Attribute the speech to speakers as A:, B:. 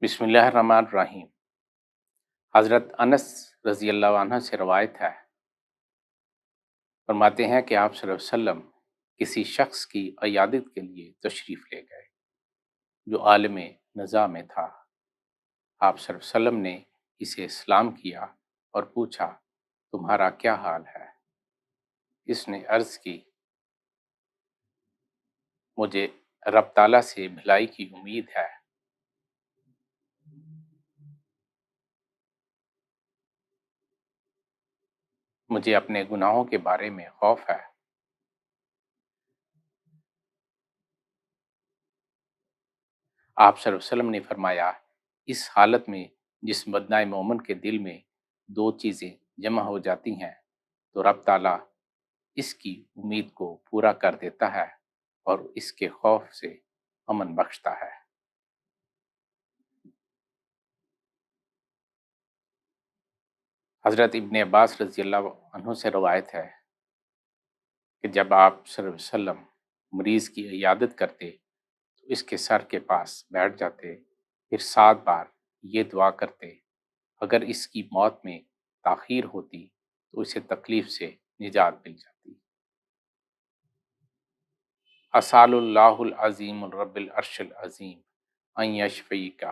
A: بسم اللہ الرحمن الرحیم۔ حضرت انس رضی اللہ عنہ سے روایت ہے، فرماتے ہیں کہ آپ صلی اللہ علیہ وسلم کسی شخص کی عیادت کے لیے تشریف لے گئے جو عالم نزاع میں تھا۔ آپ صلی اللہ علیہ وسلم نے اسے سلام کیا اور پوچھا تمہارا کیا حال ہے؟ اس نے عرض کی مجھے رب تعالیٰ سے بھلائی کی امید ہے۔ مجھے اپنے گناہوں کے بارے میں خوف ہے۔ آپ صلی اللہ علیہ وسلم نے فرمایا اس حالت میں جس بدنائے مومن کے دل میں دو چیزیں جمع ہو جاتی ہیں تو رب تعالیٰ اس کی امید کو پورا کر دیتا ہے اور اس کے خوف سے امن بخشتا ہے۔ حضرت ابن عباس رضی اللہ عنہ سے روایت ہے کہ جب آپ صلی اللہ علیہ وسلم مریض کی عیادت کرتے تو اس کے سر کے پاس بیٹھ جاتے، پھر 7 بار یہ دعا کرتے اگر اس کی موت میں تاخیر ہوتی تو اسے تکلیف سے نجات مل جاتی۔ اسأل اللہ العظیم الرب العرش العظیم ان یشفیک